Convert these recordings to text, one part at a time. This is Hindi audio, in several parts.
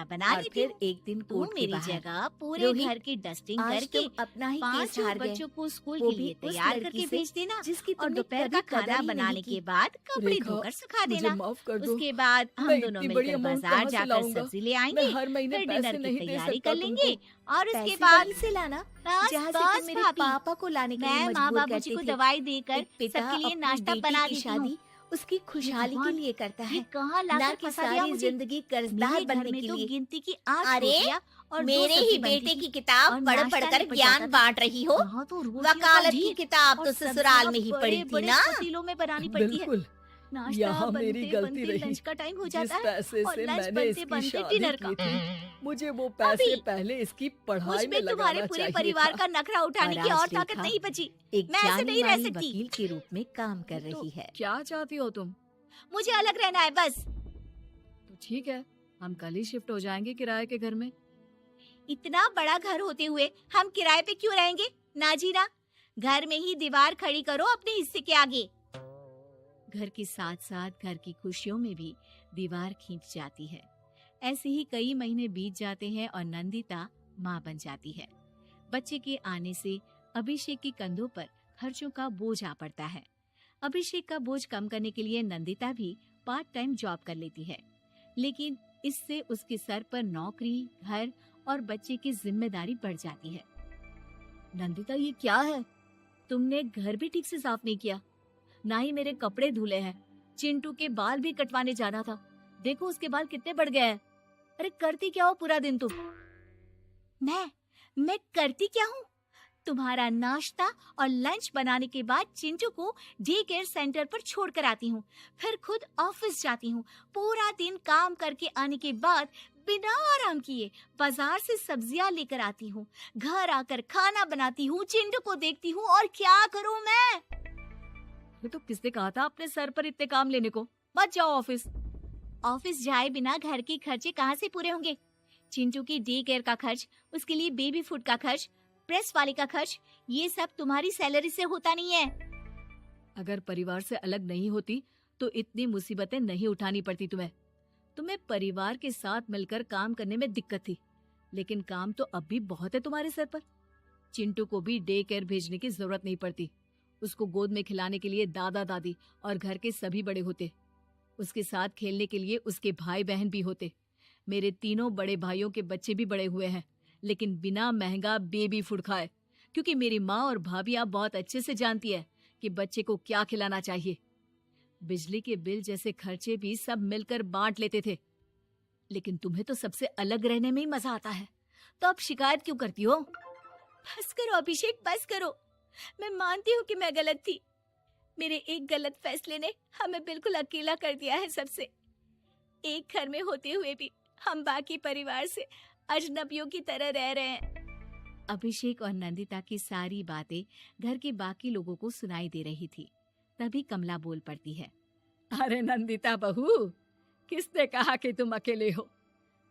मैं बना और लेती फिर हूँ। एक दिन तू कोर्ट के मेरी बाहर, जगह पूरे रोहित, घर की डस्टिंग आज करके तुम अपना ही केस पांचों हार गए, बच्चों को स्कूल वो के भी लिए उस तैयार लड़की करके से भेज देना जिसकी और तुमने दोपहर कभी का खाना कदर ही बनाने नहीं के की। बाद कपड़े रेखा, धोकर सुखा मुझे देना। माफ कर दो। उसके बाद हम मैं दोनों इतनी बड़ी मिलकर अमाउंट बाजार कहाँ से जाकर लाऊंगा? सब्जी ले मैं आएंगे, हर महीने फिर पैसे डिनर की नहीं दे तैयारी सकता कर लेंगे तुमको। और उसके पैसे बाद वहीं से लाना बस जहाँ से बस तुम मेरे भाभी, पापा को लाने के लिए मैं माँ मजबूर बाबूजी करते को थे। दवाई देकर एक पिता सबके लिए अपनी नाश्ता बेटी बना की देती हूँ शादी उसकी खुशहाली के भगवान, लिए करता ये है, कहाँ ना लाकर कि फंसा दिया सारी मुझे। जिंदगी कर्जदार मेरे घर बनने में के तो लिए। गिनती की 8 अरे, रोटियां और 2 मेरे सब्जी ही बनती बेटे थी की किताब और पढ़ नाश्ता पढ़ कर निपट ज्ञान जाता था। बांट रही हो। यहाँ तो रोटियों का वकालत की ढेर किताब और तो सब्जियां ससुराल में ही पढ़ी थी बड़े-बड़े ना। पतीलों में बनानी पड़ती है। बिल्कुल, नाश्ता यहाँ मेरी बनते गलती बनते रही। लंच का टाइम हो जिस जाता है पैसे और से लंच मैंने बनते इसकी बनते शादी डिनर की का। थी, मुझे वो पैसे अभी पहले इसकी मुझ पढ़ाई में में तुम्हारे लगाना पूरे चाहिए परिवार था। का नखरा उठाने और की आज और ताकत रेखा नहीं बची। एक मैं ऐसे जानी नहीं रह मानी सकती। वकील के रूप में काम कर तो रही है। क्या चाहती हो तुम? मुझे अलग रहना है बस। तो ठीक है, हम कल ही शिफ्ट हो जाएंगे किराए के घर में। इतना बड़ा घर होते हुए हम किराए पे क्यों रहेंगे? ना जी ना, घर में ही दीवार खड़ी करो अपने हिस्से के आगे। घर के साथ साथ घर की खुशियों में भी दीवार खींच जाती है। ऐसे ही कई महीने बीत जाते हैं और नंदिता माँ बन जाती है। बच्चे के आने से अभिषेक के कंधों पर खर्चों का बोझ आ पड़ता है। अभिषेक का बोझ कम करने के लिए नंदिता भी पार्ट टाइम जॉब कर लेती है, लेकिन इससे उसके सर पर नौकरी, घर और बच्चे की जिम्मेदारी बढ़ जाती है। नंदिता, ये क्या है? तुमने घर भी ठीक से साफ नहीं किया, ना ही मेरे कपड़े धुले हैं। चिंटू के बाल भी कटवाने जाना था, देखो उसके बाल कितने बढ़ गए हैं। अरे करती क्या हो पूरा दिन तुम? मैं करती क्या हूँ? तुम्हारा नाश्ता और लंच बनाने के बाद चिंटू को डे केयर सेंटर पर छोड़ कर आती हूँ, फिर खुद ऑफिस जाती हूँ। पूरा दिन काम करके आने के बाद बिना आराम किए बाजार से सब्जियां लेकर आती हूँ, घर आकर खाना बनाती हूँ, चिंटू को देखती हूँ और क्या करूँ मैं? ये तो किसने कहा था अपने सर पर इतने काम लेने को? मत जाओ ऑफिस। ऑफिस जाए बिना घर के खर्चे कहाँ से पूरे होंगे? चिंटू की डे केयर का खर्च, उसके लिए बेबी फूड का खर्च, प्रेस वाले का खर्च, ये सब तुम्हारी सैलरी से होता नहीं है। अगर परिवार से अलग नहीं होती तो इतनी मुसीबतें नहीं उठानी पड़ती तुम्हें। तुम्हें परिवार के साथ मिलकर काम करने में दिक्कत थी, लेकिन काम तो अब भी बहुत है तुम्हारे सर पर। चिंटू को भी डे केयर भेजने की जरूरत नहीं पड़ती। उसको गोद में खिलाने के लिए दादा दादी और घर के सभी बड़े होते। उसके साथ खेलने के लिए उसके भाई बहन भी होते। मेरे तीनों बड़े भाइयों के बच्चे भी बड़े हुए हैं, लेकिन बिना महंगा बेबी फूड खाए, क्योंकि मेरी माँ और भाभियाँ बहुत अच्छे से जानती है कि बच्चे को क्या खिलाना चाहिए। बिजली के बिल जैसे खर्चे भी सब मिलकर बांट लेते थे, लेकिन तुम्हें तो सबसे अलग रहने में ही मजा आता है, तो अब शिकायत क्यों करती हो? बस करो अभिषेक, बस करो। मैं मानती हूँ कि मैं गलत थी। मेरे एक गलत फैसले ने हमें बिल्कुल अकेला कर दिया है सबसे। एक घर में होते हुए भी हम बाकी परिवार से अजनबियों की तरह रह रहे हैं। अभिषेक और नंदिता की सारी बातें घर के बाकी लोगों को सुनाई दे रही थी। तभी कमला बोल पड़ती है। अरे नंदिता बहू, किसने कहा कि तुम अकेले हो?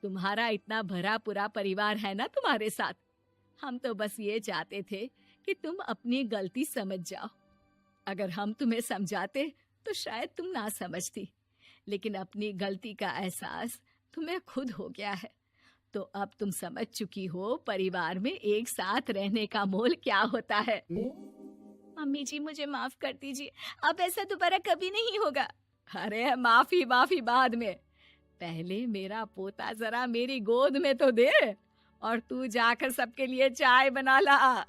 तुम्हारा इतना भरा पूरा परिवार है ना तुम्हारे साथ। हम तो बस ये चाहते थे कि तुम अपनी गलती समझ जाओ। अगर हम तुम्हें समझाते तो शायद तुम ना समझती, लेकिन अपनी गलती का एहसास तुम्हें खुद हो गया है, तो अब तुम समझ चुकी हो परिवार में एक साथ रहने का मोल क्या होता है। मम्मी जी, मुझे माफ कर दीजिए, अब ऐसा दोबारा कभी नहीं होगा। अरे माफी बाद में, पहले मेरा पोता जरा मेरी गोद में तो दे, और तू जाकर सबके लिए चाय बना ला।